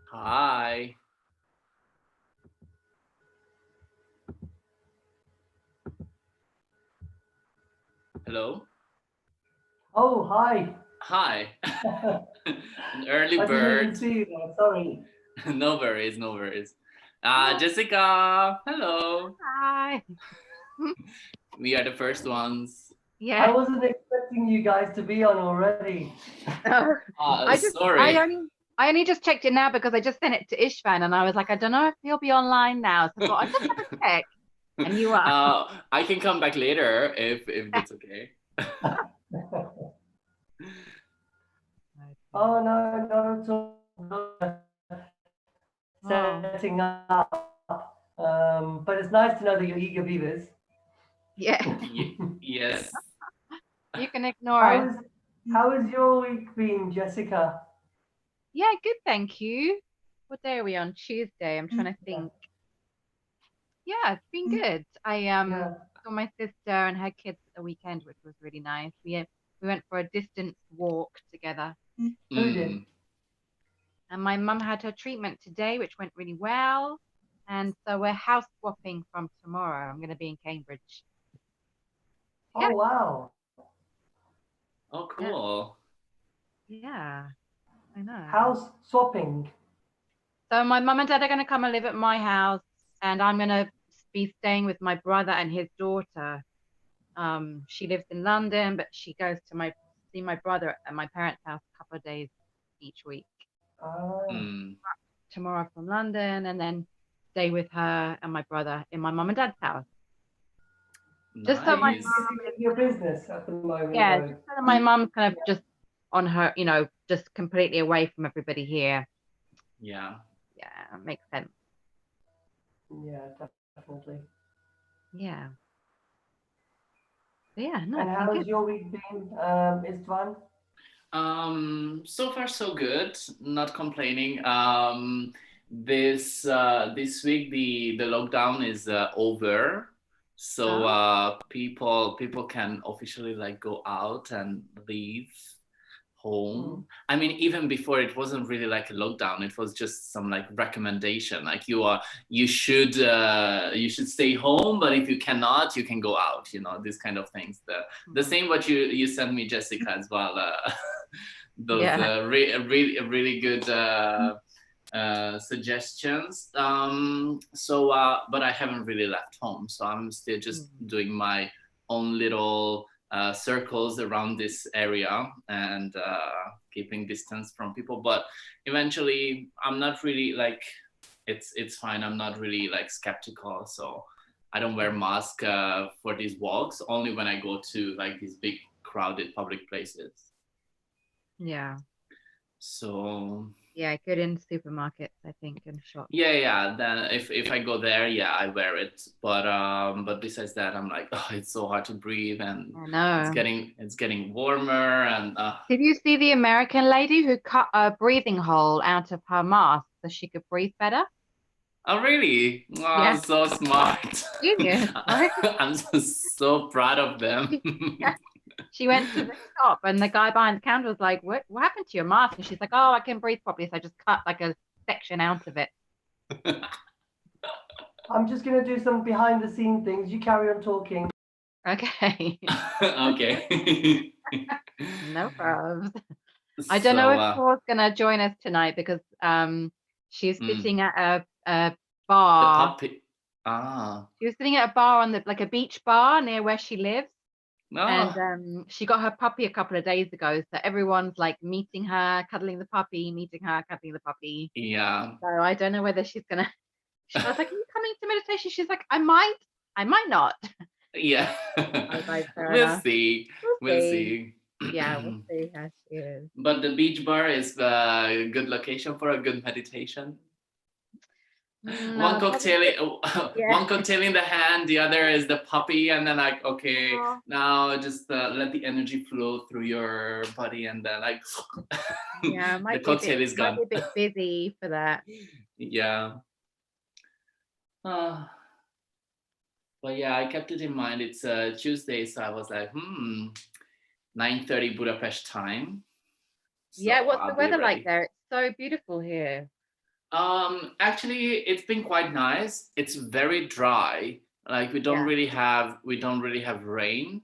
Hi. Hello. Oh, hi. Hi. I An early didn't even bird. see you there. Sorry. No worries, no worries. Hi. Jessica, hello. Hi. We are the first ones. I Yeah. wasn't expecting you guys to be on already. Oh, Sorry. I only just checked it now because I just sent it to Ishvan and I was like, I don't know if he'll be online now. So I thought I'd just have a check. And you are. I can come back later if that's okay. Oh, no, not at all. Oh, Setting up. But it's nice to know that you're eager beavers. yeah. Yes. You can ignore How it. is how has your week been, Jessica? Yeah, good, thank you. What day are we on? Tuesday. I'm trying to Yeah, think. Yeah, it's been good. I yeah. saw my sister and her kids at the weekend, which was really nice. We went for a distance walk together. Who did? Mm, And my mum had her treatment today, which went really well. And so we're house swapping from tomorrow. I'm going to be in Cambridge. Yeah, Oh, wow. oh, yeah, cool. yeah, I know. House swapping. So my mum and dad are going to come and live at my house, and I'm going to be staying with my brother and his daughter. She lives in London, but she goes to see my brother at my parents' house a couple of days each week. Ah, Mm, Tomorrow from London, and then stay with her and my brother in my mum and dad's house. Just so are my you nice. mum busy is with your business at the moment, Yeah, though? just so that my mum's kind of just on her, just completely away from everybody here. Yeah. Yeah, makes sense. Yeah, definitely. Yeah. But yeah, no, And it's been how has good. your week been, Istvan? So far so good. Not complaining. This week the lockdown is over, so Oh, people can officially like go out and leave Mm. home. I mean, even before it wasn't really like a lockdown. It was just some like recommendation, like you should stay home, but if you cannot, you can go out. These kind of things. The mm, same what you sent me, Jessica, as well. Those yeah. really good suggestions. But I haven't really left home, so I'm still just Mm, doing my own little circles around this area and keeping distance from people. But eventually, I'm not really like it's fine. I'm not really like skeptical, so I don't wear mask for these walks. Only when I go to like these big crowded public places. yeah. So Yeah, good in supermarkets, I think, and shops. yeah. Then if I go there, yeah, I wear it. But besides that, I'm like, oh, it's so hard to breathe, and I it's know. getting warmer, and Did you see the American lady who cut a breathing hole out of her mask so she could breathe better? oh really? Oh, Yeah, so smart. genius, right? I'm so proud of them. She went to the shop and the guy behind the counter was like, what happened to your mask? And she's like, oh, I can breathe properly. So I just cut like a section out of it. I'm just going to do some behind the scene things. You carry on talking. Okay. Okay. No problems. I don't know So if Paul's gonna join us tonight because she's mm, sitting at a the bar. puppy. Ah. She was sitting at a bar on the like a beach bar near where she lives. And Oh, she got her puppy a couple of days ago, so everyone's like meeting her, cuddling the puppy, meeting her, cuddling the puppy. yeah. So I don't know whether she's gonna. I was like, "Are you coming to meditation?" She's like, I might not." Yeah. I was like, "Fair We'll enough. see. We'll We'll see." see. Yeah, we'll see how she is. But the beach bar is a good location for a good meditation. One No, probably. cocktail, Yeah. one cocktail in the hand, the other is the puppy, and then like, okay, Oh, now just let the energy flow through your body, and then like, yeah, the cocktail is might be gone. a bit busy for that. Yeah. Uh, but yeah, I kept it in mind. It's Tuesday, so I was like, 9:30 Budapest time. Yeah, So what's the I'll be weather like ready. there? It's so beautiful here. Actually, it's been quite nice. It's very dry. Like Yeah. we don't really have rain.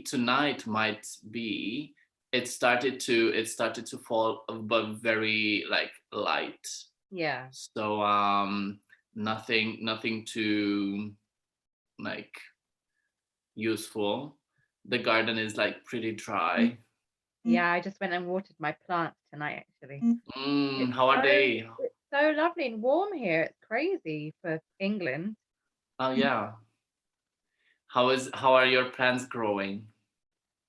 Tonight might be. It started to fall, but very like light. Yeah. So nothing too like useful. The garden is like pretty dry. Yeah, I just went and watered my plants tonight actually. It's How are they? it's so lovely and warm here. It's crazy for England. Oh yeah. How are your plants growing?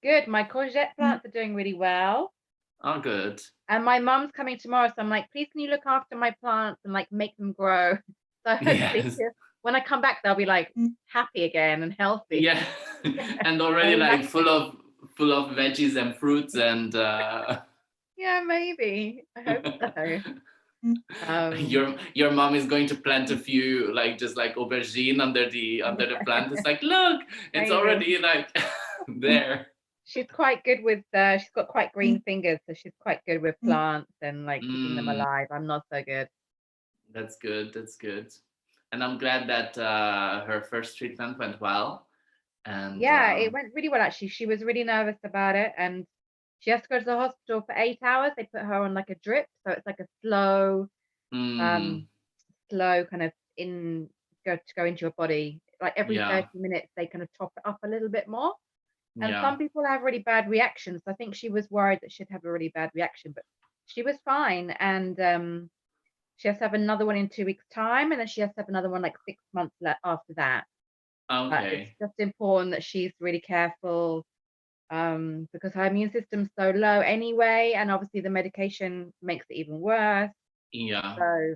Good. My courgette plants are doing really well. Oh, good. And my mum's coming tomorrow, so I'm like, please can you look after my plants and like make them grow? So hopefully Yes. when I come back, they'll be like happy again and healthy. Yeah. And already Very like lucky. full of veggies and fruits and Yeah, maybe. I hope so. your mom is going to plant a few like just like aubergine under the plant. It's like, look, it's Maybe. already like there. She's quite good with she's got quite green fingers, so she's quite good with plants and like keeping them Mm, alive. I'm not so good. that's good. That's good. And I'm glad that her first treatment went well. And Yeah, it went really well actually. She was really nervous about it and she has to go to the hospital for 8 hours. They put her on like a drip, so it's like a mm, um, slow kind of go into your body. Like every yeah, 30 minutes, they kind of top it up a little bit more. And yeah. some people have really bad reactions. I think she was worried that she'd have a really bad reaction, but she was fine. And she has to have another one in 2 weeks' time, and then she has to have another one like 6 months after that. But it's Okay. just important that she's really careful because her immune system's so low anyway, and obviously the medication makes it even worse. Yeah. So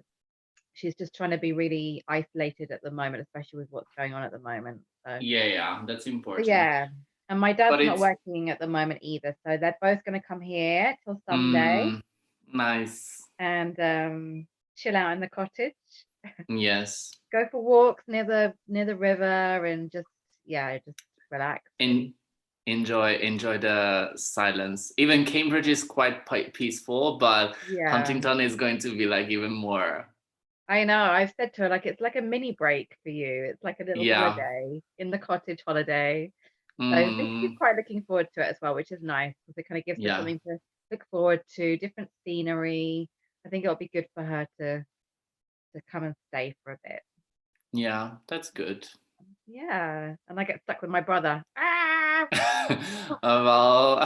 she's just trying to be really isolated at the moment, especially with what's going on at the moment. Yeah, yeah, that's So important. yeah. And my But dad's not it's working at the moment either. So they're both going to come here till Sunday mm, nice. and chill out in the cottage, Yes. go for walks near the river and just yeah, just relax In and enjoy the silence. Even Cambridge is quite peaceful, but yeah. Huntington is going to be like even more. I know. I've said to her like it's like a mini break for you. It's like a little Yeah. holiday in the cottage holiday. So I think she's Mm, quite looking forward to it as well, which is nice because it kind of gives her yeah. something to look forward to, different scenery. I think it'll be good for her to come and stay for a bit. Yeah, that's good. Yeah, and I get stuck with my brother. Ah, Well,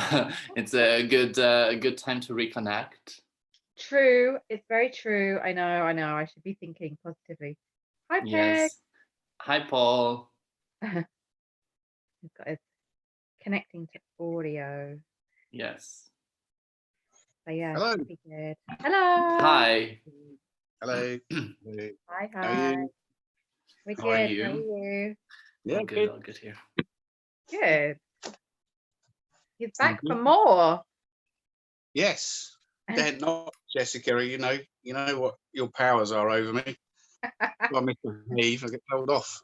it's a good time to reconnect. true. It's very true. I know. I know. I should be thinking positively. Hi, Peg. Yes. Hi, Paul. He's got his connecting to audio. Yes. So yeah, Hello. should be good. Hello. Hi. Hello. Hi, How are hi. you? We're How are good. How are you? you? Yeah, All good. good. All good here. Good. He's back for Mhm. more. Yes. They're not, Jessica. You know what your powers are over me. I miss Eve. I get told off.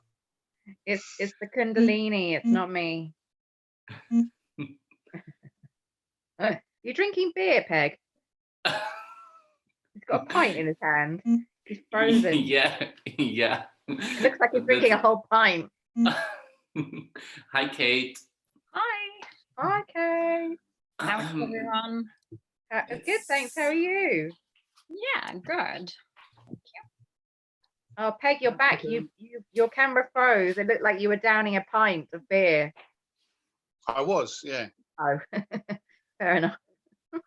It's the Kundalini. It's not me. You're drinking beer, Peg. He's got a pint in his hand. He's frozen. Yeah, yeah. It looks like he's drinking That's a whole pint. Hi, Kate. Hi, Okay. how's everyone? Good, thanks. How are you? Yeah, good. Oh, Peg, you're back. Your camera froze. It looked like you were downing a pint of beer. I was, yeah. Oh, fair enough.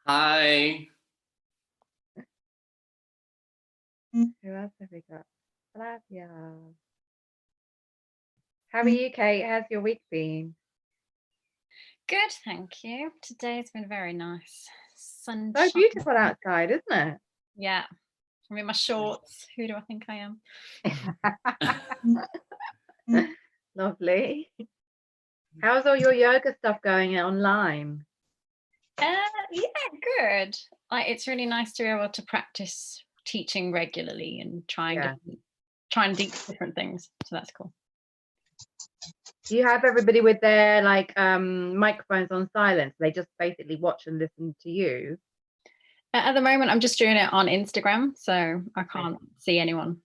Hi. Who else have we got? Flavia. How are you, Kate? How's your week been? Good, thank you. Today's been very nice. So Sunshine. beautiful outside, isn't it? Yeah. I'm in my shorts. Who do I think I am? Lovely. How's all your yoga stuff going online? Yeah, good. It's really nice to be able to practice teaching regularly and trying to teach different things. So that's cool. Do you have everybody with their microphones on silent? They just basically watch and listen to you. At the moment, I'm just doing it on Instagram, so I can't see anyone.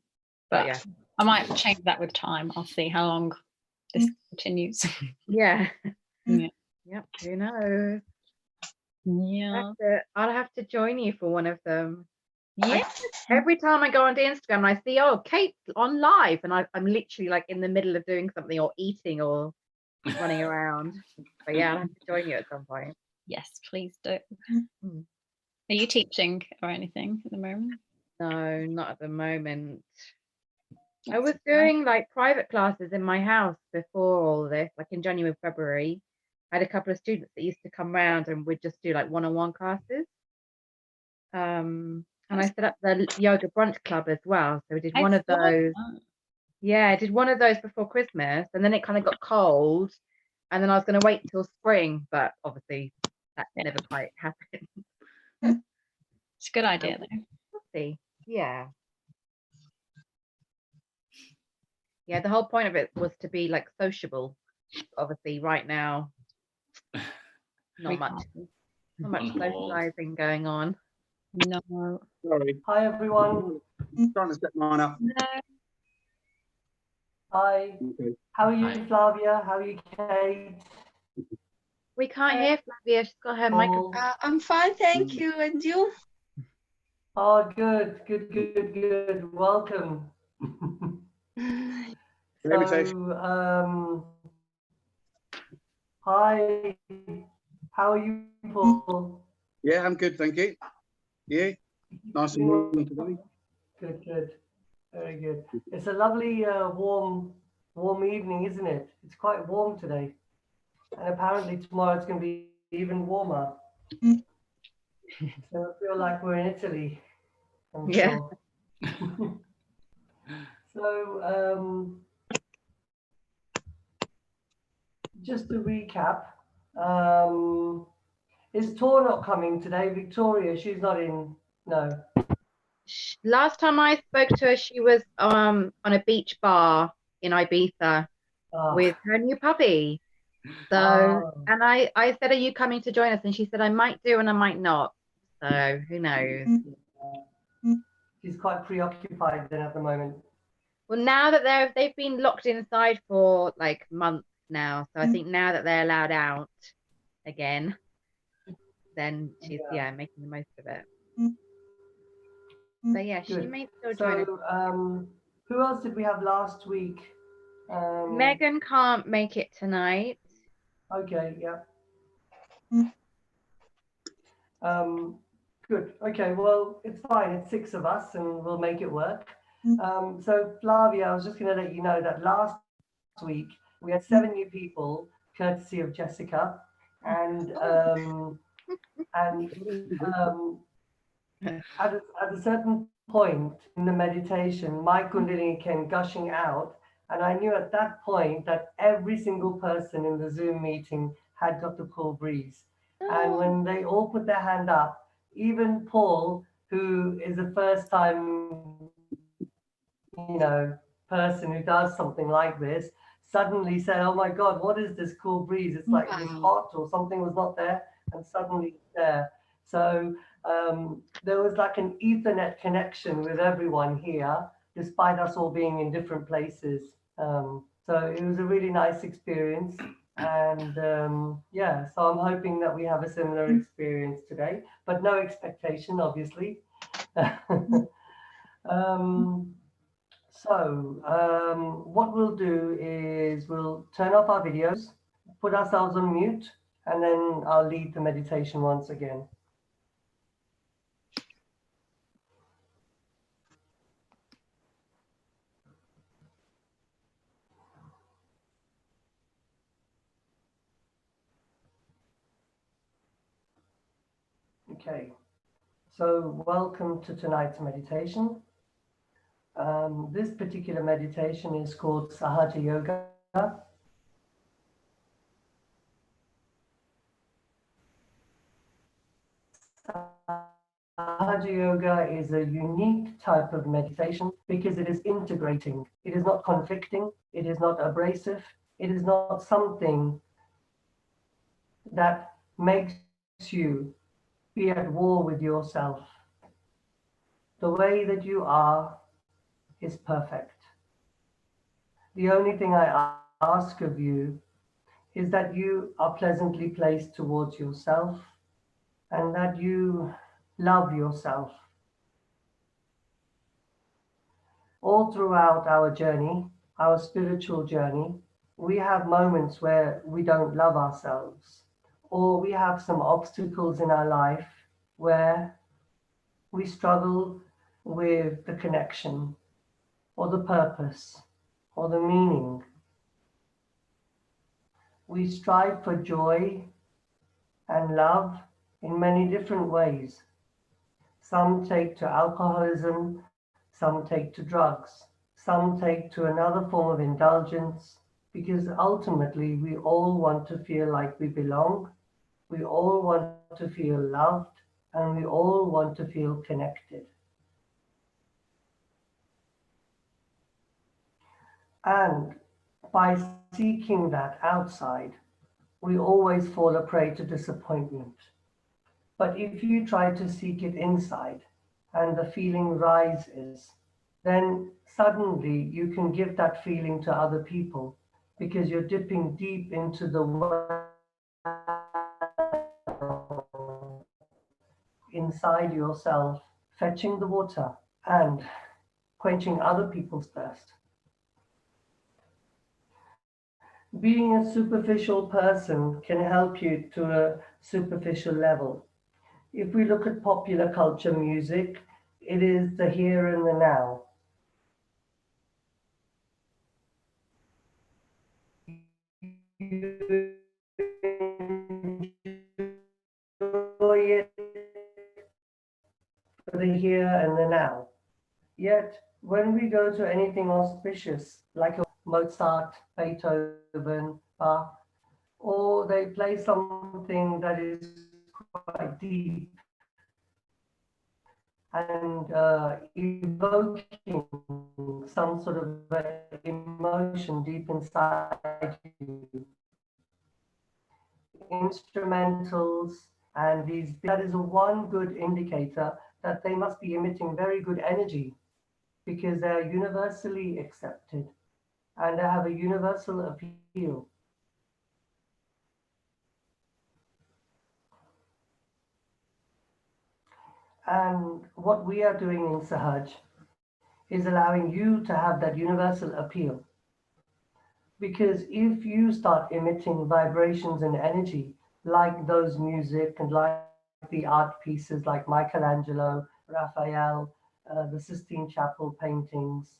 But yeah, I might change that with time. I'll see how long this continues. Yeah. Yeah. Yep. Who knows? Yeah. I'll have to join you for one of them. Yeah. Every time I go onto Instagram and I see, oh, Kate's on live, and I'm literally like in the middle of doing something or eating or running around. But yeah, I'll have to join you at some point. Yes, please do. Mm. Are you teaching or anything at the moment? No, not at the moment. I was doing like private classes in my house before all this, like in January, February. I had a couple of students that used to come round and we'd just do like one-on-one classes. And I set up the yoga brunch club as well. So we did one of those. Yeah, I did one of those before Christmas, and then it kind of got cold, and then I was going to wait till spring, but obviously that never quite happened. It's a good idea though. We'll see. Yeah. Yeah, the whole point of it was to be like sociable. Obviously, right now, not much socializing going on. No. Sorry. Hi, everyone. I'm trying to set mine up. No. Hi. Okay. How are you, Hi. Flavia? How are you, Kate? We can't hear Flavia. She's got her microphone. I'm fine, thank you. And you? Oh, good. Welcome. Hi. How are you, Paul? Yeah, I'm good, thank you. Yeah, nice and warm today. Good. Very good. It's a lovely, warm evening, isn't it? It's quite warm today. And apparently tomorrow it's going to be even warmer. So I feel like we're in Italy. I'm sure. So, just to recap, is Tor not coming today? Victoria, she's not in. No. Last time I spoke to her, she was on a beach bar in Ibiza with her new puppy. So, and I said, are you coming to join us? And she said, I might do and I might not. So who knows? She's quite preoccupied then at the moment. Well, now that they've been locked inside for like months now, so I think now that they're allowed out again, then she's making the most of it. So yeah, she may still join us. Who else did we have last week? Megan can't make it tonight. Okay, yeah. Good. Okay, well, it's fine. It's 6 of us and we'll make it work. So Flavia, I was just going to let you know that last week we had 7 new people, courtesy of Jessica, and at a certain point in the meditation, my Kundalini came gushing out, and I knew at that point that every single person in the Zoom meeting had got the cool breeze. And when they all put their hand up, even Paul, who is a first time, person who does something like this, suddenly said, oh my God, what is this cool breeze? It's like it was hot or something was not there and suddenly it's there. So there was like an Ethernet connection with everyone here, despite us all being in different places. So it was a really nice experience. And so I'm hoping that we have a similar experience today, but no expectation, obviously. So what we'll do is we'll turn off our videos, put ourselves on mute, and then I'll lead the meditation once again. Okay, so welcome to tonight's meditation. This particular meditation is called Sahaja Yoga. Sahaja Yoga is a unique type of meditation because it is integrating. It is not conflicting. It is not abrasive. It is not something that makes you be at war with yourself. The way that you are is perfect. The only thing I ask of you is that you are pleasantly placed towards yourself and that you love yourself. All throughout our journey, our spiritual journey, we have moments where we don't love ourselves, or we have some obstacles in our life where we struggle with the connection, or the purpose, or the meaning. We strive for joy and love in many different ways. Some take to alcoholism, some take to drugs, some take to another form of indulgence, because ultimately we all want to feel like we belong, we all want to feel loved, and we all want to feel connected. And by seeking that outside, we always fall a prey to disappointment. But if you try to seek it inside and the feeling rises, then suddenly you can give that feeling to other people because you're dipping deep into the well inside yourself, fetching the water and quenching other people's thirst. Being a superficial person can help you to a superficial level. If we look at popular culture music, it is the here and the now. You enjoy it for the here and the now. Yet, when we go to anything auspicious, like Mozart, Beethoven, Bach, or they play something that is quite deep and evoking some sort of emotion deep inside you. Instrumentals and these, that is one good indicator that they must be emitting very good energy because they are universally accepted and they have a universal appeal. And what we are doing in Sahaj is allowing you to have that universal appeal. Because if you start emitting vibrations and energy like those music and like the art pieces like Michelangelo, Raphael, the Sistine Chapel paintings,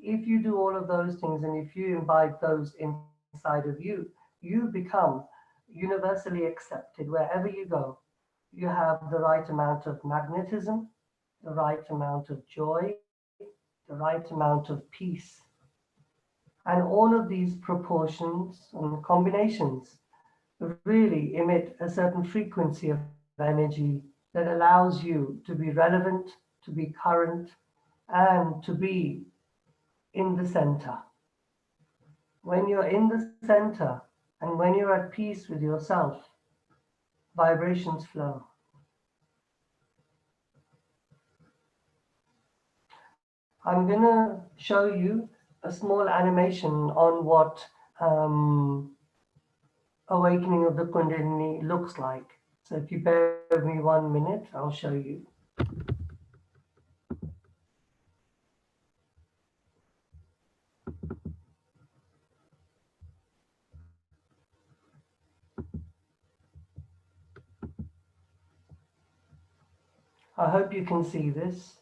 if you do all of those things and if you imbibe those inside of you, you become universally accepted wherever you go. You have the right amount of magnetism, the right amount of joy, the right amount of peace. And all of these proportions and combinations really emit a certain frequency of energy that allows you to be relevant, to be current, and to be in the center. When you're in the center and when you're at peace with yourself, vibrations flow. I'm going to show you a small animation on what awakening of the Kundalini looks like. So if you bear with me 1 minute, I'll show you. I hope you can see this.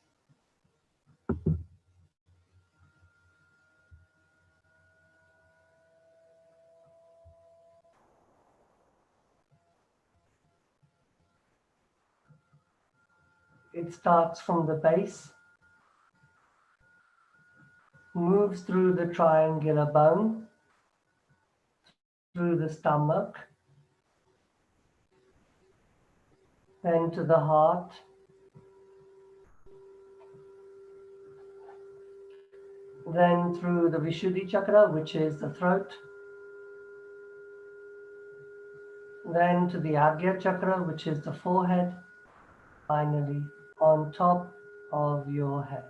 It starts from the base, moves through the triangular bone, through the stomach, then to the heart, then through the Vishuddhi chakra, which is the throat, then to the Agya chakra, which is the forehead, finally on top of your head.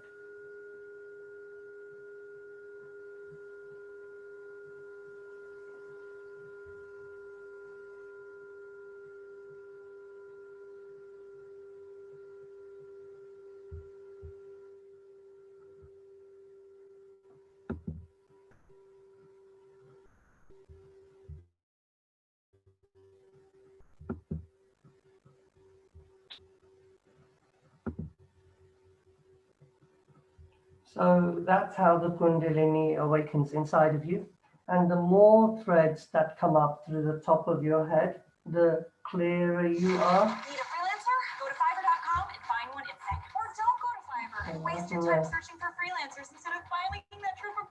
So that's how the Kundalini awakens inside of you. And the more threads that come up through the top of your head, the clearer you are. Need a freelancer? Go to Fiverr.com and find one instant. Or don't go to Fiverr. Waste your time searching for freelancers instead of finding that true for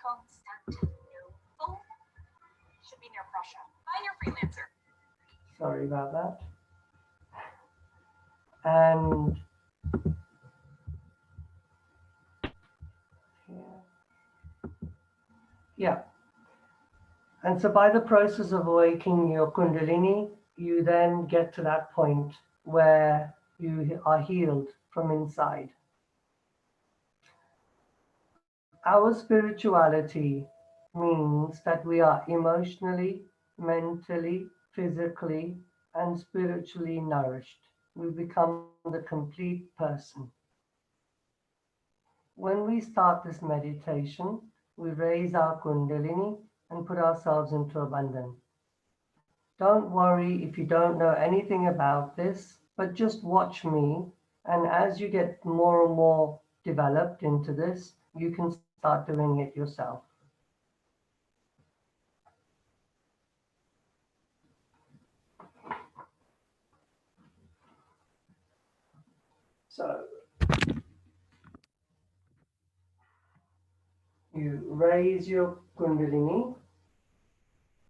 Constantinople. Should be near Prussia. Find your freelancer. Sorry about that. And yeah. And so by the process of awakening your Kundalini, you then get to that point where you are healed from inside. Our spirituality means that we are emotionally, mentally, physically, and spiritually nourished. We become the complete person. When we start this meditation, we raise our Kundalini and put ourselves into abundance. Don't worry if you don't know anything about this, but just watch me. And as you get more and more developed into this, you can start doing it yourself. So you raise your Kundalini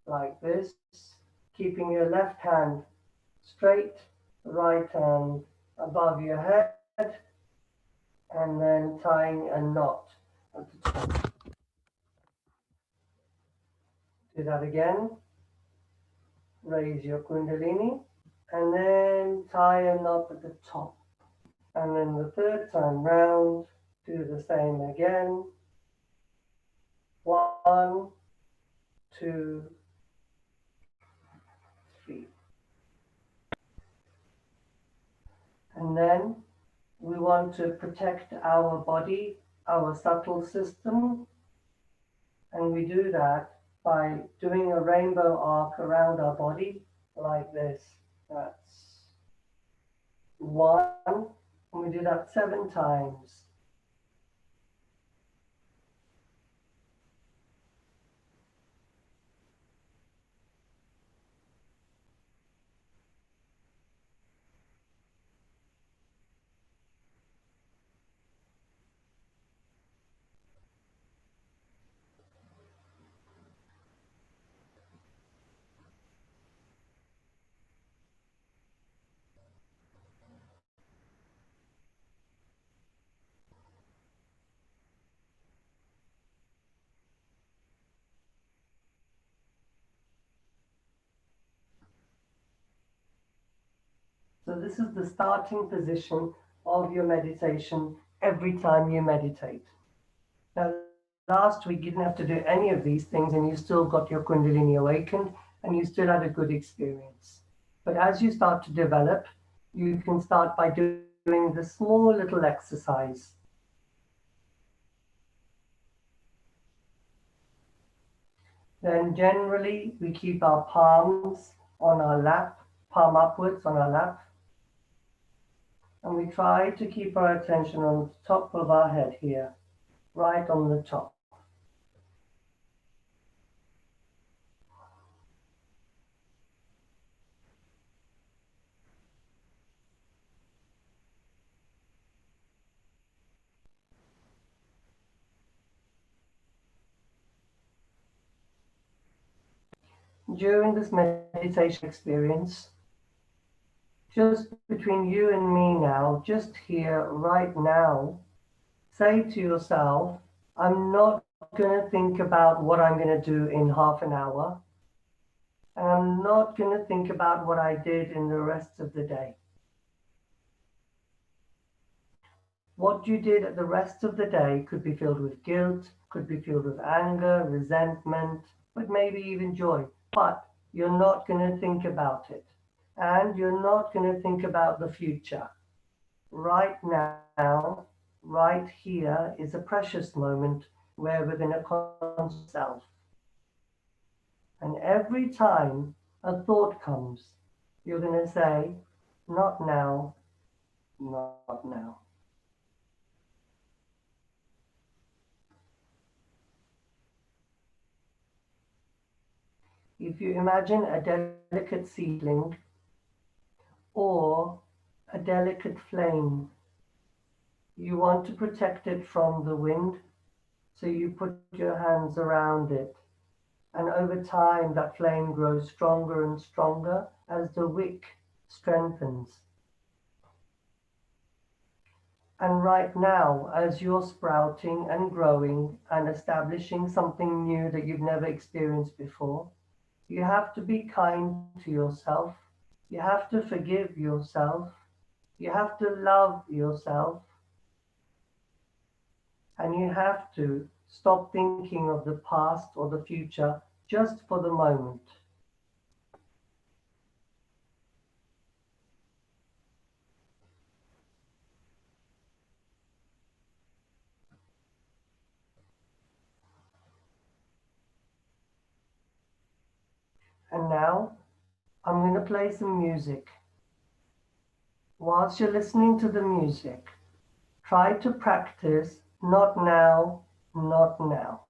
like this, keeping your left hand straight, right hand above your head, and then tying a knot at the top. Do that again. Raise your Kundalini, and then tie a knot at the top. And then the third time round, do the same again. 1, 2, 3. And then we want to protect our body, our subtle system, and we do that by doing a rainbow arc around our body like this. That's 1, and we do that 7 times. So this is the starting position of your meditation every time you meditate. Now, last week you didn't have to do any of these things and you still got your Kundalini awakened and you still had a good experience. But as you start to develop, you can start by doing the small little exercise. Then generally we keep our palms on our lap, palm upwards on our lap. And we try to keep our attention on the top of our head here, right on the top. During this meditation experience, just between you and me now, just here, right now, say to yourself, I'm not going to think about what I'm going to do in half an hour. And I'm not going to think about what I did in the rest of the day. What you did at the rest of the day could be filled with guilt, could be filled with anger, resentment, but maybe even joy. But you're not going to think about it. And you're not going to think about the future. Right now, right here is a precious moment where we're going to conscious self. And every time a thought comes, you're going to say, not now, not now. If you imagine a delicate seedling or a delicate flame, you want to protect it from the wind, so you put your hands around it. And over time, that flame grows stronger and stronger as the wick strengthens. And right now, as you're sprouting and growing and establishing something new that you've never experienced before, you have to be kind to yourself. You have to forgive yourself. You have to love yourself. And you have to stop thinking of the past or the future just for the moment. And now I'm going to play some music. Whilst you're listening to the music, try to practice not now, not now.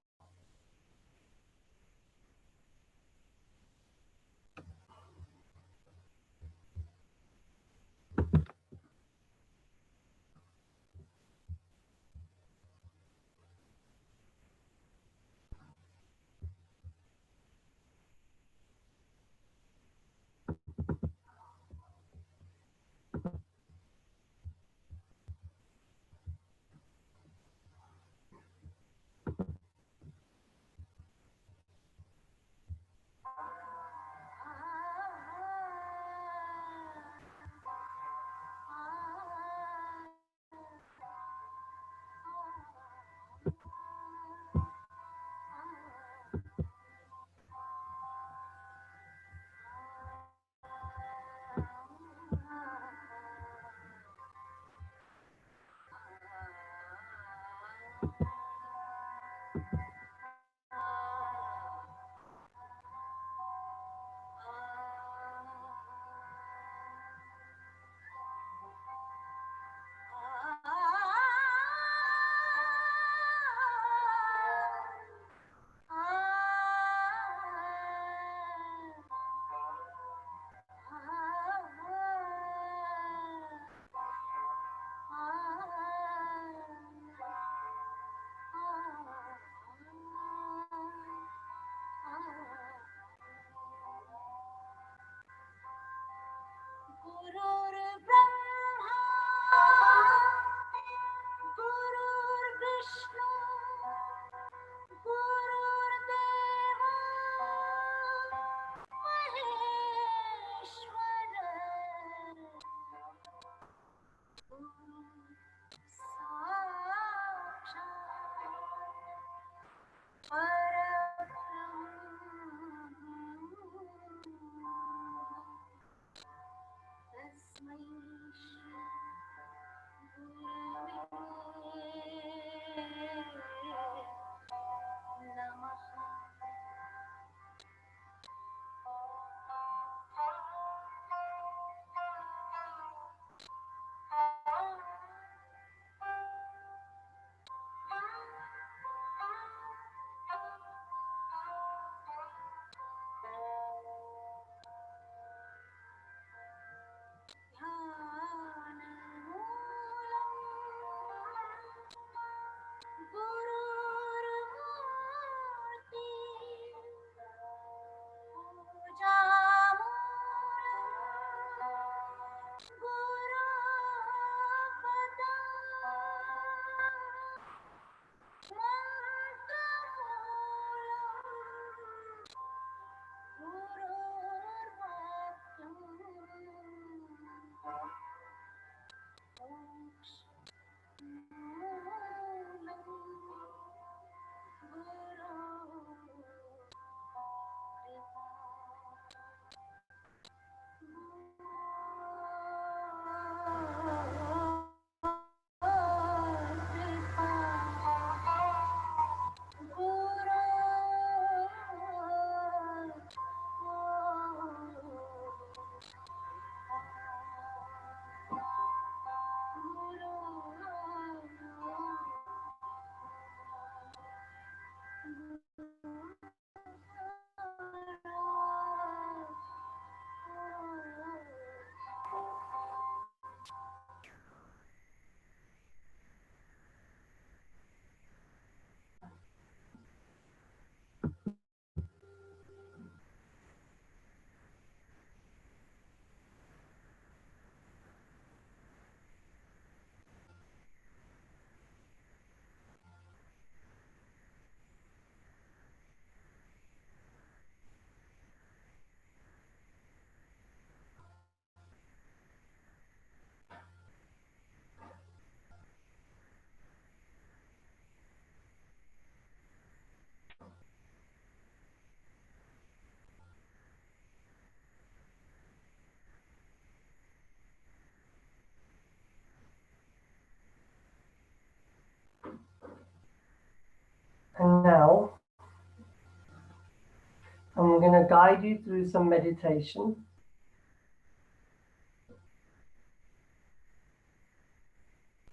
I'm going to guide you through some meditation.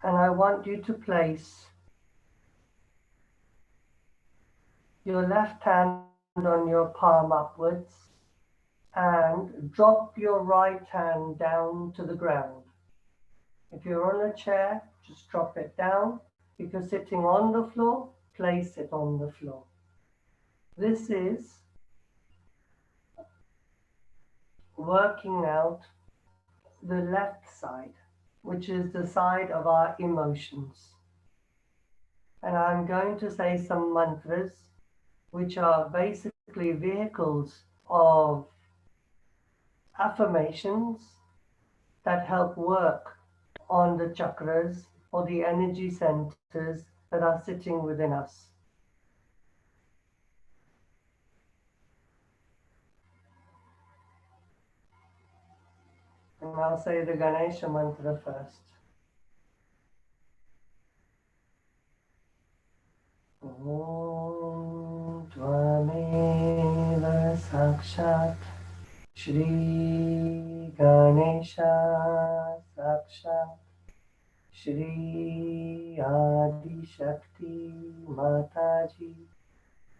And I want you to place your left hand on your palm upwards and drop your right hand down to the ground. If you're on a chair, just drop it down. If you're sitting on the floor, place it on the floor. This is working out the left side, which is the side of our emotions. And I'm going to say some mantras, which are basically vehicles of affirmations that help work on the chakras or the energy centers that are sitting within us. And I'll say the Ganesha mantra first. Om Tvameva Sakshat Shri Ganesha Sakshat Shri Adi Shakti Mataji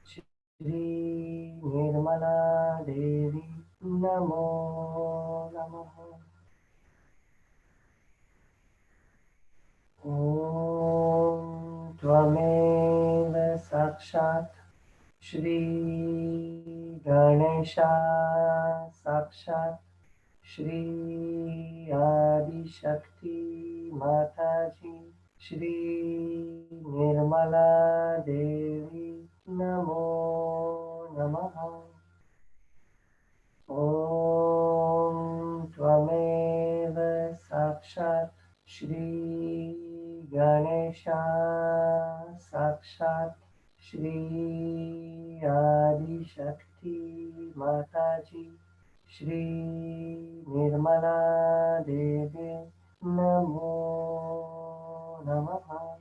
Shri Nirmala Devi Namo Namaha. Om Tvameva Sakshat Shri Ganesha Sakshat Shri Adi Shakti Mataji Shri Nirmala Devi Namo Namaha. Om Tvameva Sakshat Shri Ganesha Sakshat Shri Adi Shakti Mataji Shri Nirmala Devi Namo Namaha.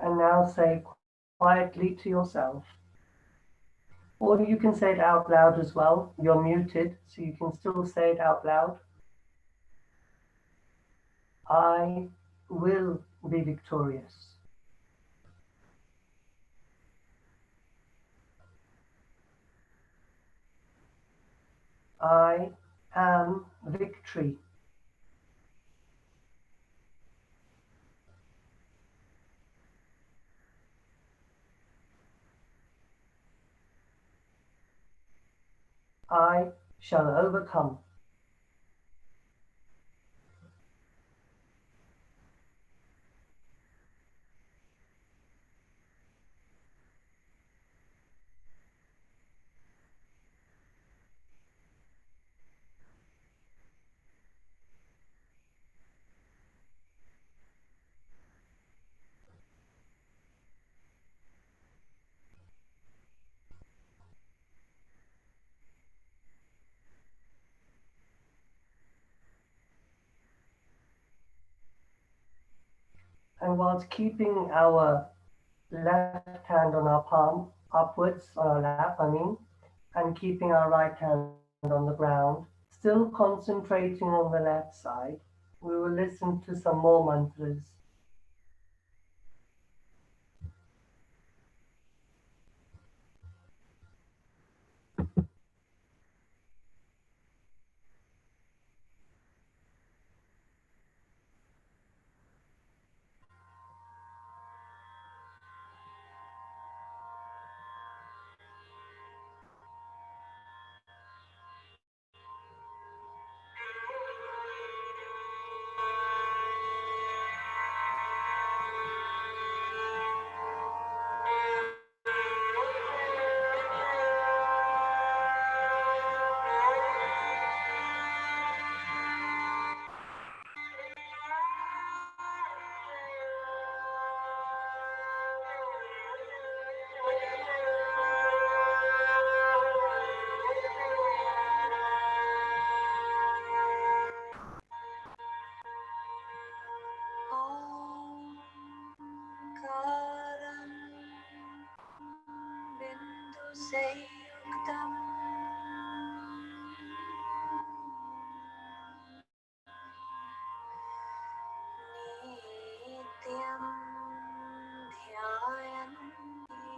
And now say quietly to yourself, or you can say it out loud as well. You're muted, so you can still say it out loud. I will be victorious. I am victory. I shall overcome. And whilst keeping our left hand on our palm, upwards on our lap, and keeping our right hand on the ground, still concentrating on the left side, we will listen to some more mantras. संयुक्तम् नित्यं ध्यायन्ति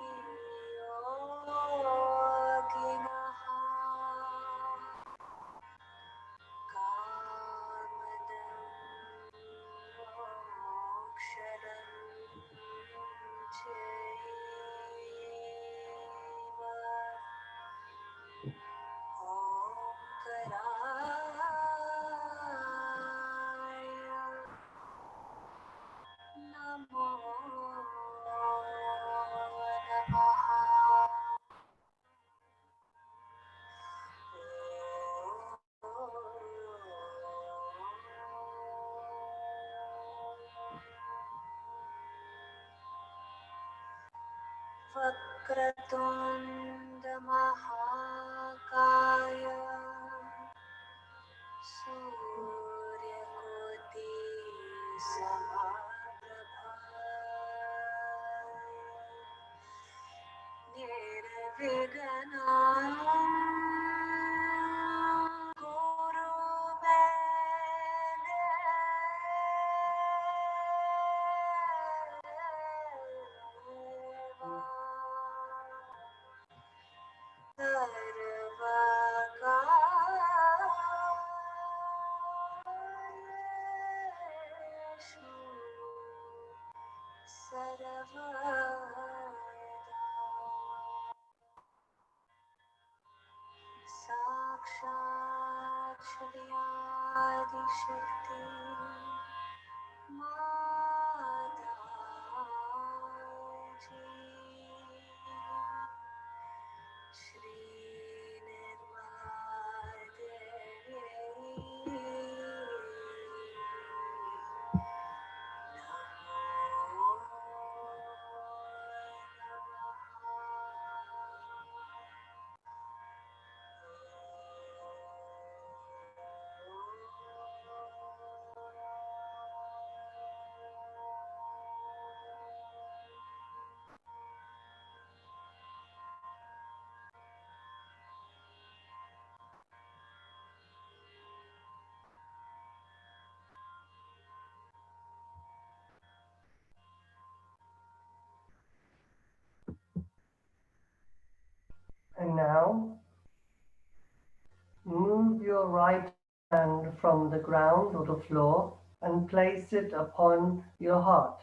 योगिनः कामदं मोक्षदं चैव ओंकाराय नमो नमः वक्रतुण्ड महाकाय सूर्यकोटि समप्रभा निर्विघ्नं कुरु मे सर्वदा साक्षात् श्री आदिशक्ति माता जी श्री निर्मला देवी नमो And now, move your right hand from the ground or the floor and place it upon your heart.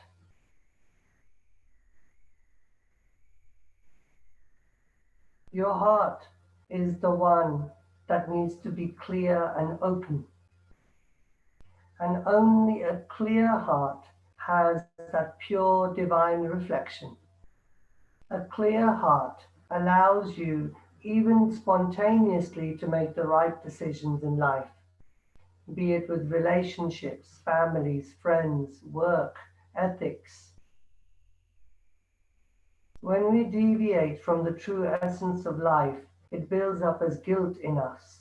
Your heart is the one that needs to be clear and open. And only a clear heart has that pure divine reflection. A clear heart allows you even spontaneously to make the right decisions in life, be it with relationships, families, friends, work, ethics. When we deviate from the true essence of life, it builds up as guilt in us.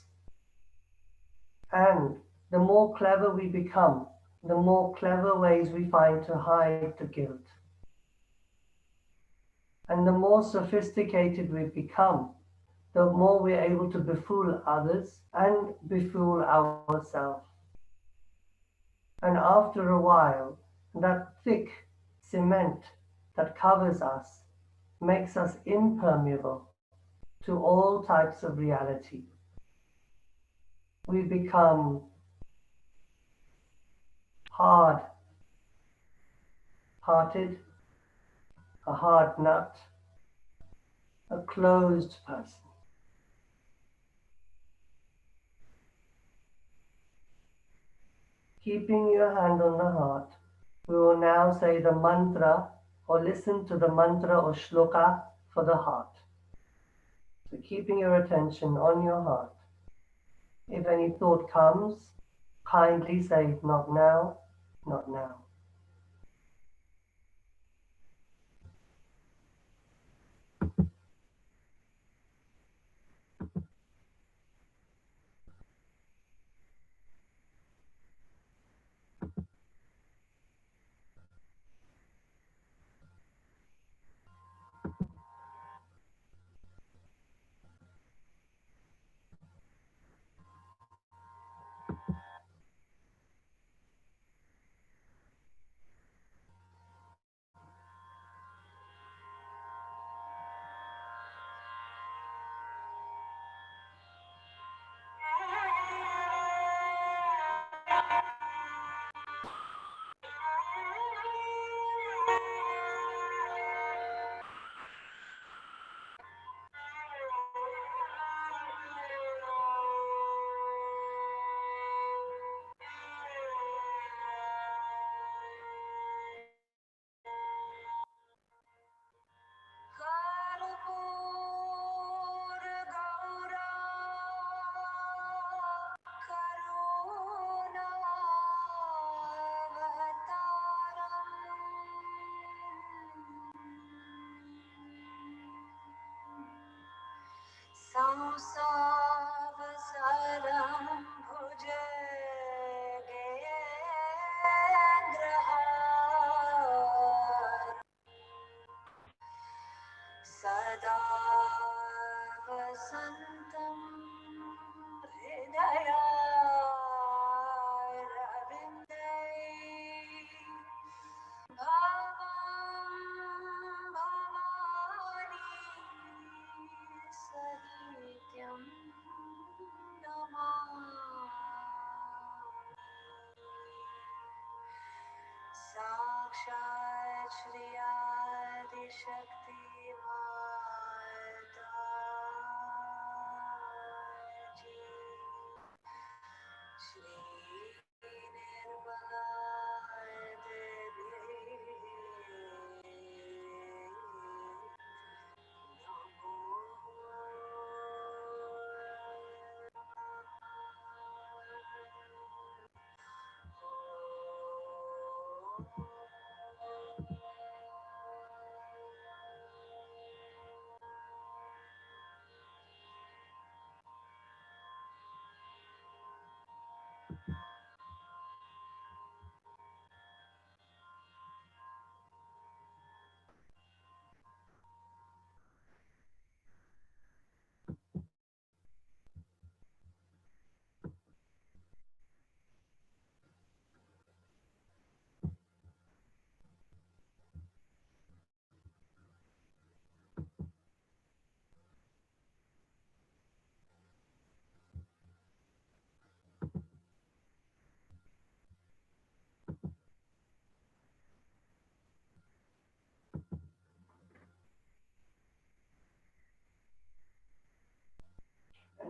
And the more clever we become, the more clever ways we find to hide the guilt. And the more sophisticated we become, the more we're able to befool others and befool ourselves. And after a while, that thick cement that covers us makes us impermeable to all types of reality. We become hard-hearted, a hard nut, a closed person. Keeping your hand on the heart, we will now say the mantra or listen to the mantra or shloka for the heart. So keeping your attention on your heart. If any thought comes, kindly say, not now, not now. संसावसरं भुजगेन्द्रहार सदा वसन्तं हृदयारविन्दे भवं भवानी सहितं नमामि साक्षात् श्री आदिशक्ति माता जी Shri Nirmala Devi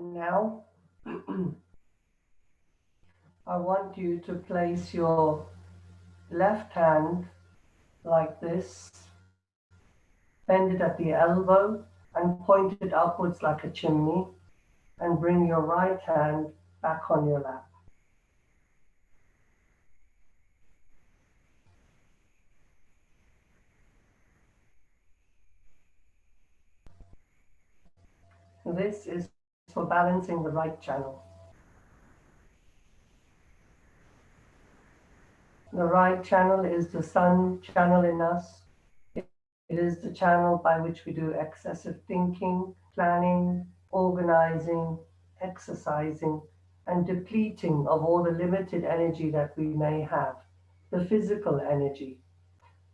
And now I want you to place your left hand like this, bend it at the elbow and point it upwards like a chimney, and bring your right hand back on your lap. This is for balancing the right channel. The right channel is the sun channel in us. It is the channel by which we do excessive thinking, planning, organizing, exercising, and depleting of all the limited energy that we may have, the physical energy.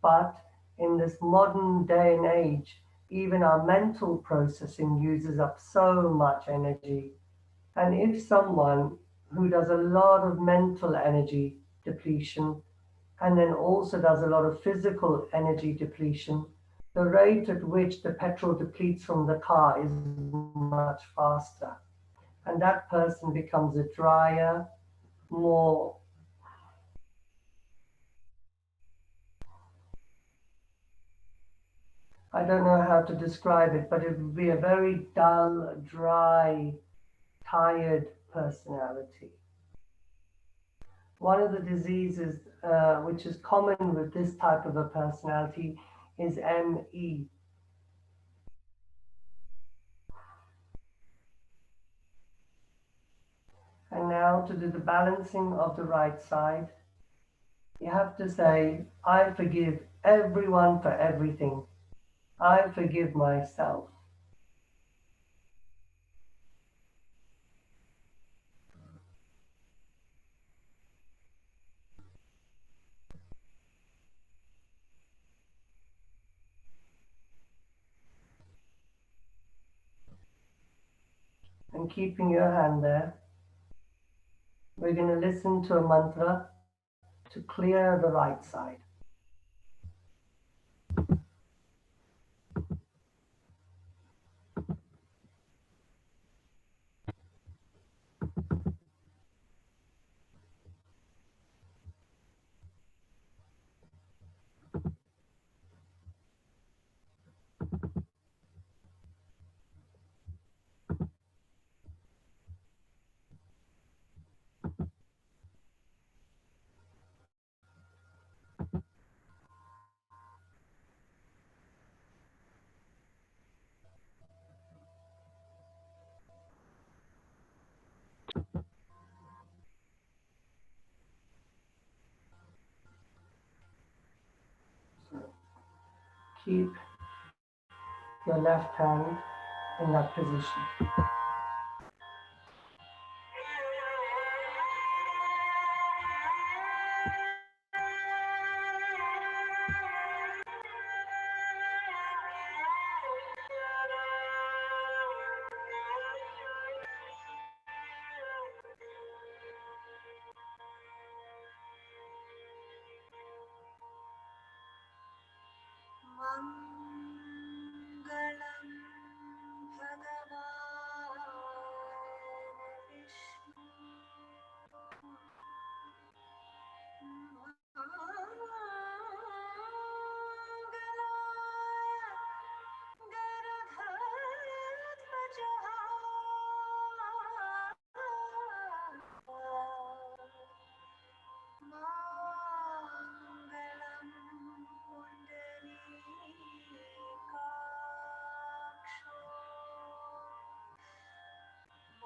But in this modern day and age, even our mental processing uses up so much energy. And if someone who does a lot of mental energy depletion and then also does a lot of physical energy depletion, the rate at which the petrol depletes from the car is much faster. And that person becomes a drier, more I don't know how to describe it, but it would be a very dull, dry, tired personality. One of the diseases which is common with this type of a personality is ME. And now to do the balancing of the right side, you have to say, I forgive everyone for everything. I forgive myself. And keeping your hand there, we're going to listen to a mantra to clear the right side. keep your left hand in that position. Mangalam Bhagavan Vishnu Mangalam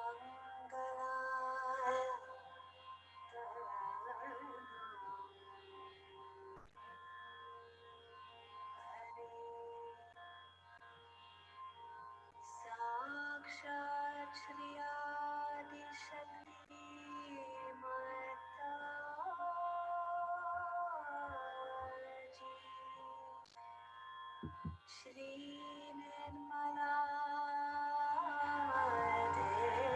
Pundarikaksho Sakshat Shri Adi Shakti Mataji Shri Nirmala Devi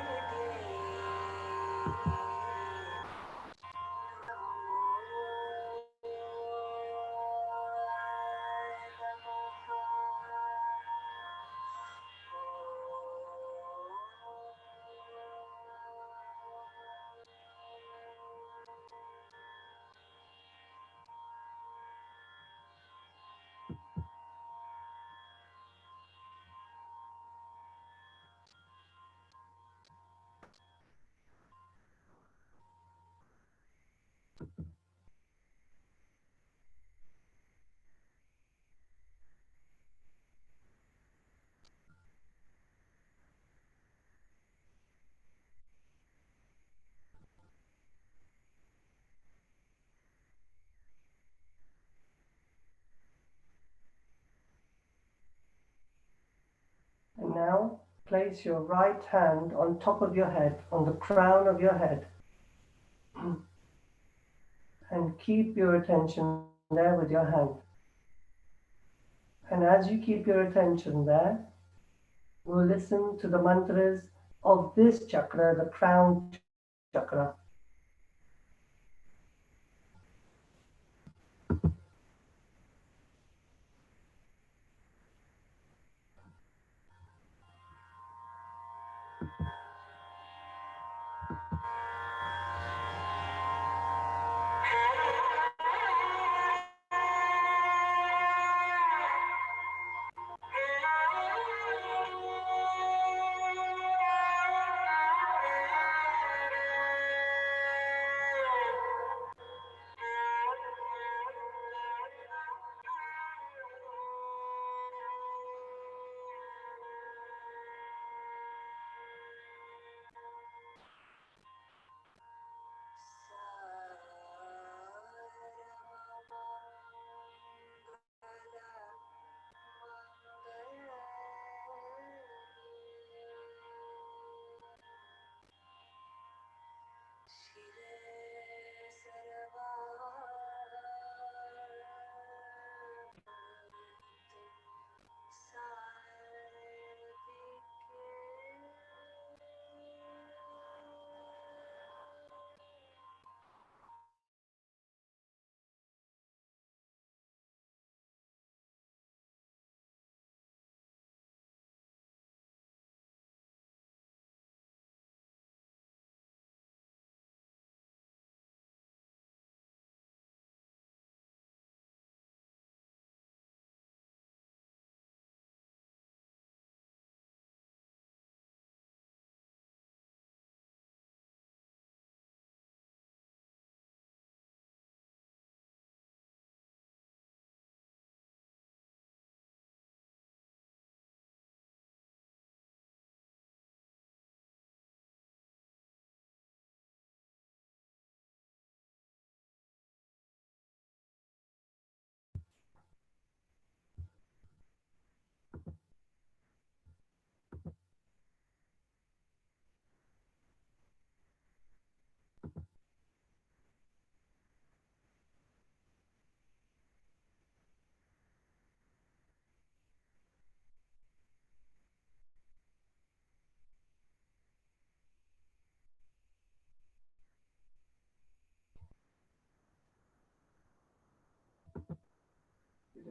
And now place your right hand on top of your head, on the crown of your head. And keep your attention there with your hand. And as you keep your attention there, we'll listen to the mantras of this chakra, the crown chakra.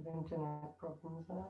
of internet problems there.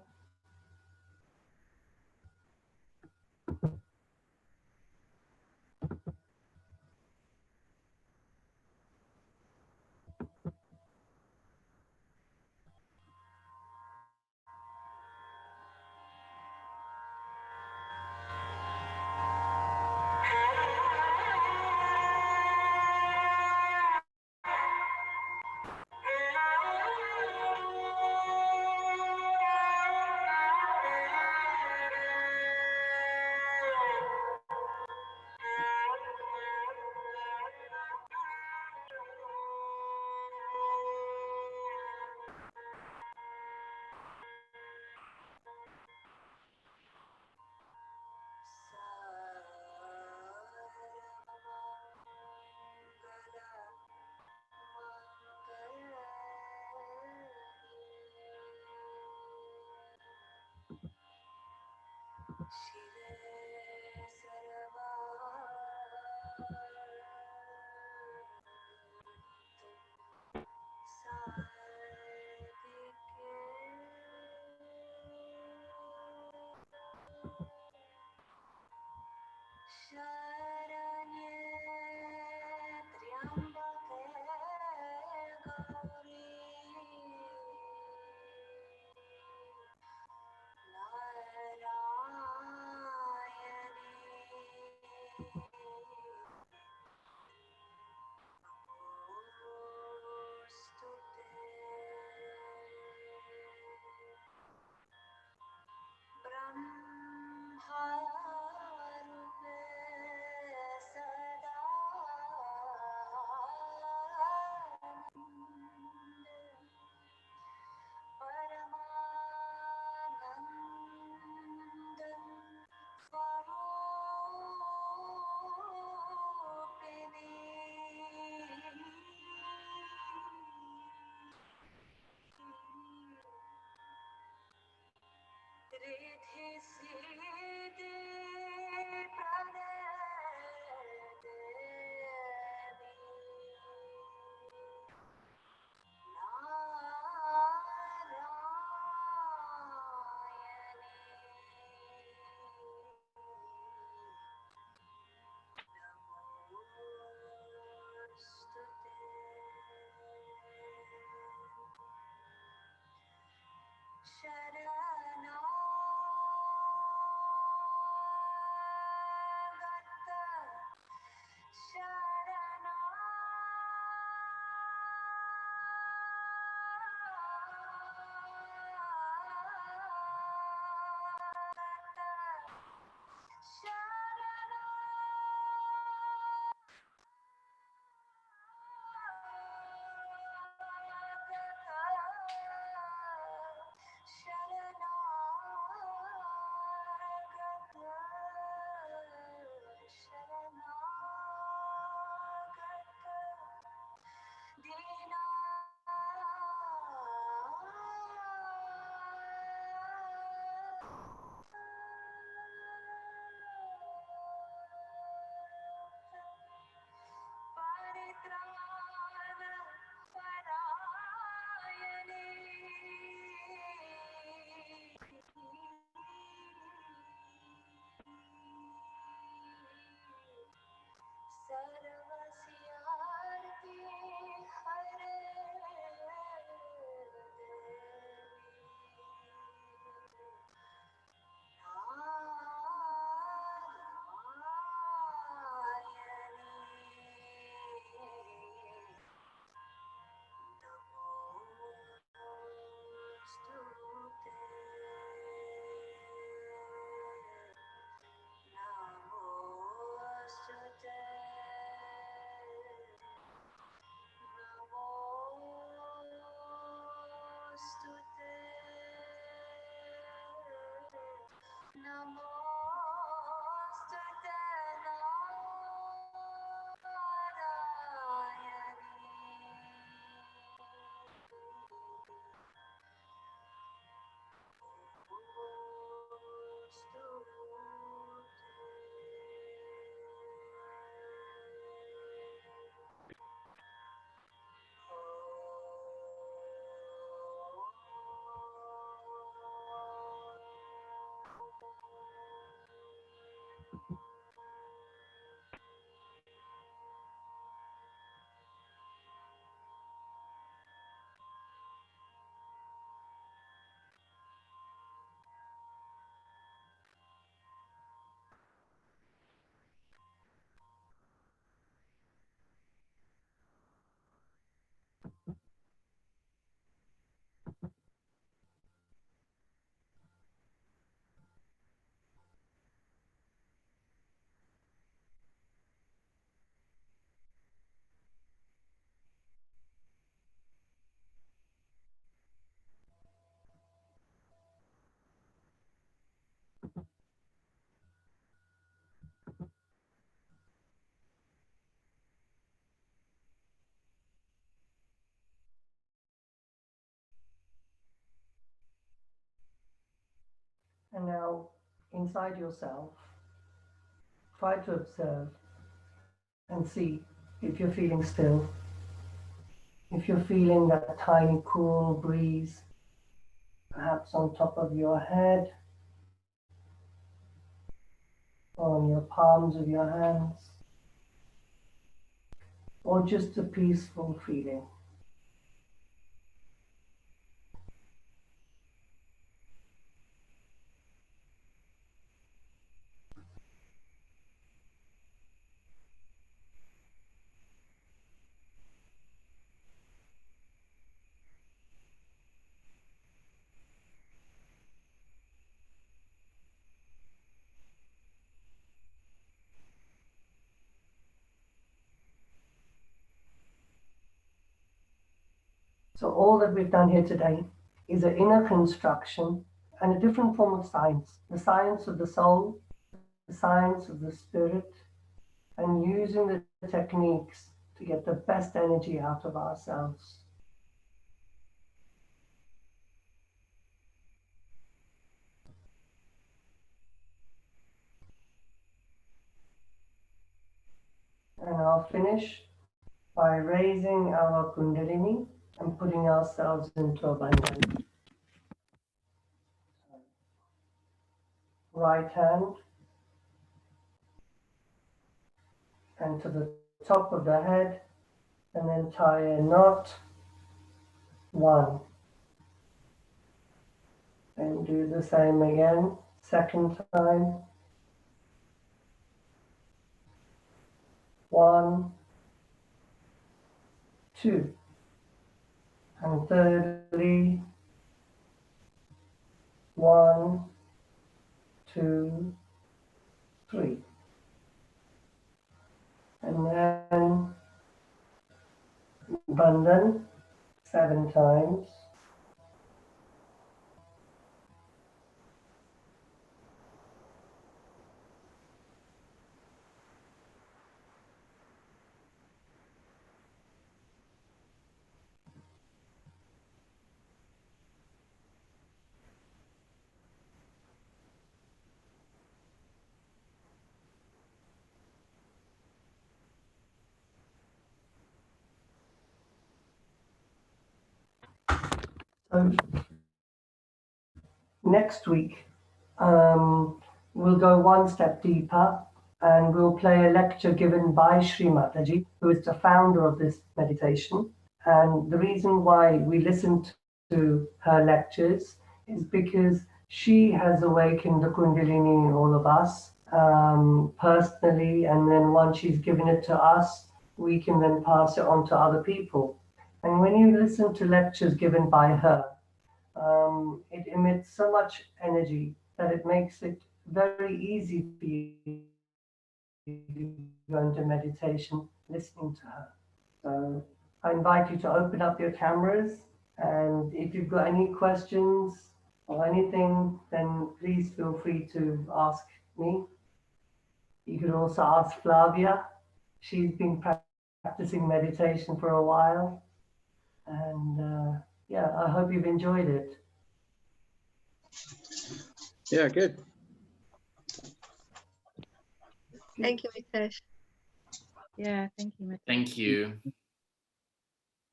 And now, inside yourself, try to observe and see if you're feeling still, if you're feeling that tiny cool breeze, perhaps on top of your head, or on your palms of your hands, or just a peaceful feeling. So all that we've done here today is an inner construction and a different form of science, the science of the soul, the science of the spirit, and using the techniques to get the best energy out of ourselves. And I'll finish by raising our Kundalini and putting ourselves into abundance. Right hand and to the top of the head, and then tie a knot. 1. And do the same again, second time. 1, 2. And thirdly, 1, 2, 3. And then Bandhan 7 times. So next week, we'll go one step deeper and we'll play a lecture given by Sri Mataji, who is the founder of this meditation. And the reason why we listen to her lectures is because she has awakened the Kundalini in all of us personally, and then once she's given it to us, we can then pass it on to other people. And when you listen to lectures given by her, it emits so much energy that it makes it very easy for you to go into meditation listening to her. So I invite you to open up your cameras, and if you've got any questions or anything, then please feel free to ask me. You could also ask Flavia. She's been practicing meditation for a while. And yeah, I hope you've enjoyed it. Yeah, good. Thank you, Mitesh. Yeah, thank you, Mitesh. Thank you.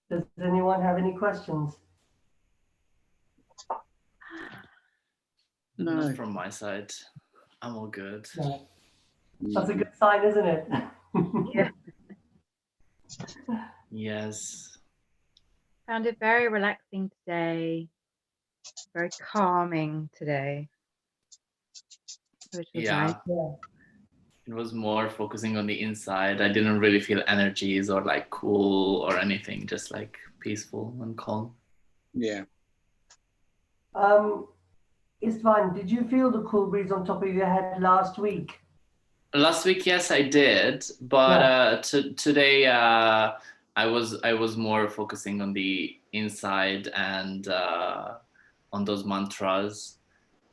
Does anyone have any questions? No. Not from my side. I'm all good. No. That's a good sign, isn't it? Yeah. Yes. Found it very relaxing today, very calming today, which was Yeah. nice. Yeah. It was more focusing on the inside. I didn't really feel energies or like cool or anything, just like peaceful and calm. Yeah. Istvan, did you feel the cool breeze on top of your head last week? Last week, yes, I did, but today I was more focusing on the inside and on those mantras,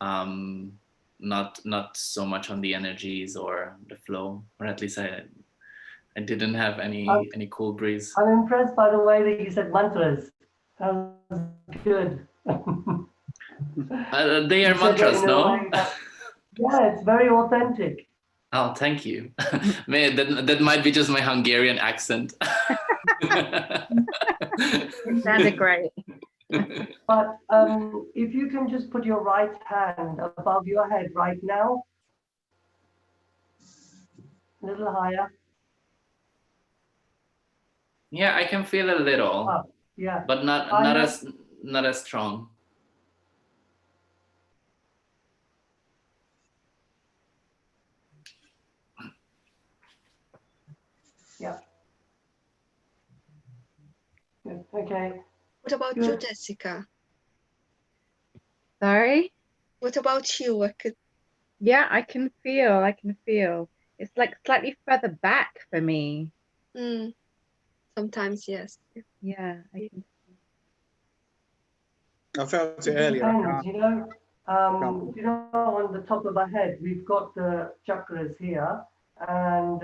not so much on the energies or the flow, or at least I didn't have any cool breeze. I'm impressed by the way that you said mantras. That was good. They are You said that mantras, in a no? way that- yeah, it's very authentic. Oh, thank you. Man, that might be just my Hungarian accent. It sounded great. But if you can just put your right hand above your head right now, a little higher. Yeah, I can feel a little, Up. Yeah. but not Higher. as strong. Yeah. Good. Okay. What about you, Good. Jessica? Sorry? What about you? I could. Yeah, I can feel. It's like slightly further back for me. Sometimes, yes. Yeah, I can. I felt it It earlier. I depends, can't. you know, on the top of our head, we've got the chakras here, and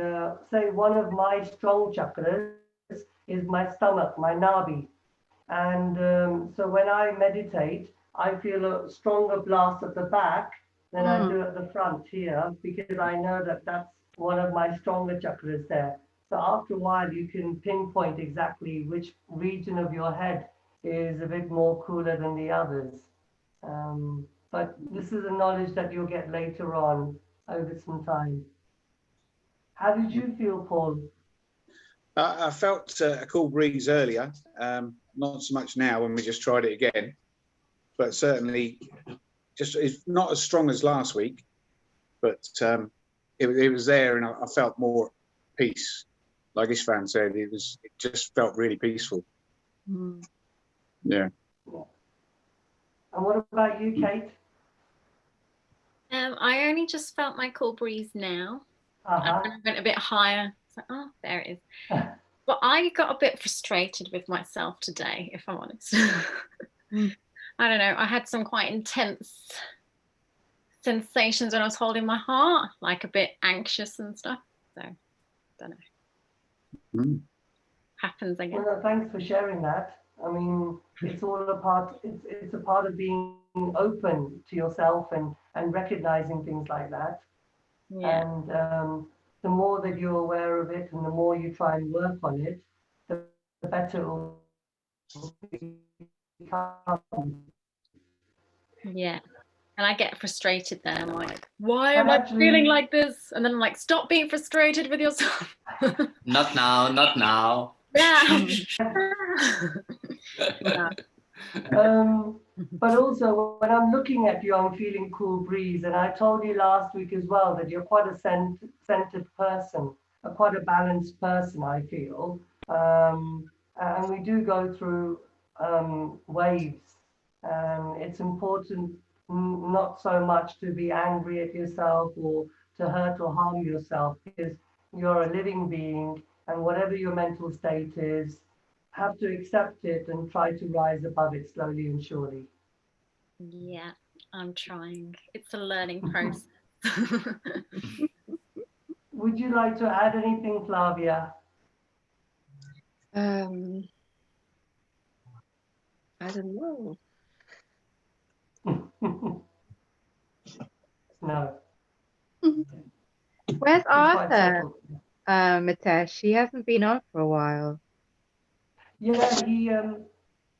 say one of my strong chakras is my stomach, my nabi. And so when I meditate, I feel a stronger blast at the back than I do at the front here, because I know that that's one of my stronger chakras there. So after a while, you can pinpoint exactly which region of your head is a bit more cooler than the others. But this is a knowledge that you'll get later on over some time. How did you feel, Paul? I felt a cool breeze earlier. Not so much now when we just tried it again, but certainly just it's not as strong as last week, but it was there, and I felt more peace. Like Isfan said, it just felt really peaceful. Yeah. And what about you, Kate? I only just felt my cool breeze now. Uh-huh. And I went a bit higher. It's like, oh, there it is. But I got a bit frustrated with myself today, if I'm honest. I don't know. I had some quite intense sensations when I was holding my heart, like a bit anxious and stuff. So, don't know. Happens, I guess. Well, thanks for sharing that. I mean, it's all a part. It's a part of being open to yourself and recognizing things like that. Yeah. And the more that you're aware of it, and the more you try and work on it, the better it will become. Yeah. And I get frustrated then. I'm like, why And am I actually- feeling like this? And then I'm like, stop being frustrated with yourself. Not now, not now. Yeah. But also, when I'm looking at you, I'm feeling cool breeze. And I told you last week as well that you're quite a centered person, quite a balanced person, I feel. And we do go through waves. And it's important not so much to be angry at yourself or to hurt or harm yourself, because you're a living being, and whatever your mental state is, have to accept it and try to rise above it slowly and surely. Yeah, I'm trying. It's a learning process. Would you like to add anything, Flavia? I don't know. No. Where's She's quite Arthur, settled. Mitesh? He hasn't been on for a while. Yeah,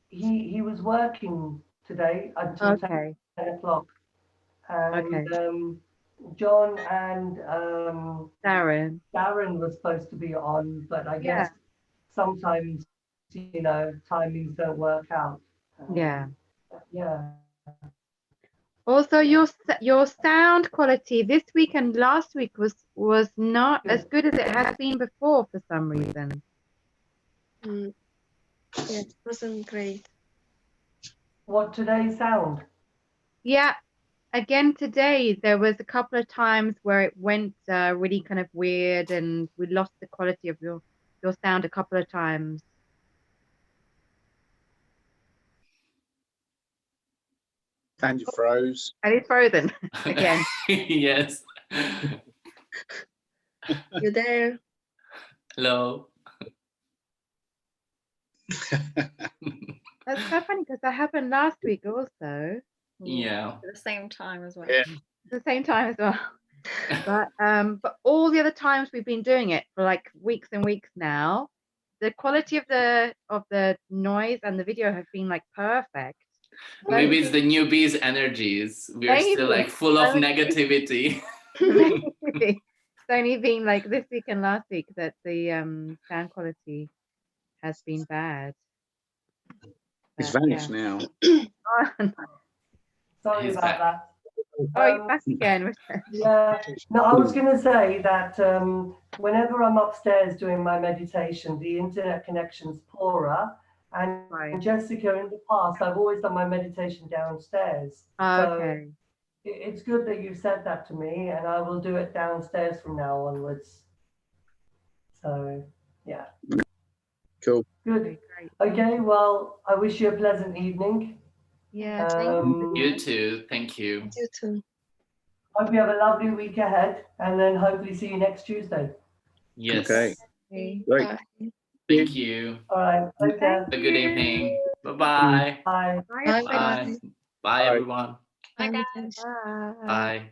he was working today until Okay. 10 o'clock. And Okay. John and Darren. Darren was supposed to be on, but I Yeah. guess sometimes, timings don't work out. Yeah. Yeah. Also, your sound quality this week and last week was not as good as it has been before for some reason. Yeah, it wasn't great. What, today's sound? Yeah. Again today, there was a couple of times where it went really kind of weird, and we lost the quality of your sound a couple of times. And you froze. And it's frozen again. Yes. You there? Hello. That's so funny because that happened last week also. Yeah. At the same time as well. Yeah. At the same time as well. But all the other times we've been doing it for like weeks and weeks now, the quality of the noise and the video have been like perfect. Maybe it's the newbies' energies. We are still Maybe. like full of Maybe. negativity. Maybe. It's only been like this week and last week that the sound quality has been bad. It's But, vanished yeah. now. Oh, no. Sorry He's about back. that. Oh, you're back again. Yeah. No, I was going to say that whenever I'm upstairs doing my meditation, the internet connection's poorer. And Right. Jessica, in the past, I've always done my meditation downstairs. Okay. So it's good that you said that to me, and I will do it downstairs from now onwards. So, yeah. Cool. Good. Okay, great. Okay, well, I wish you a pleasant evening. Yeah. You too. Thank you. You too. Hope you have a lovely week ahead, and then hopefully see you next Tuesday. Yes. Okay. Okay. Great. Bye. Thank you. All right. Take care. Have a good evening. Bye-bye. Bye. Bye. Bye. Bye. Bye, everyone. Bye, guys. Bye. Bye. Bye.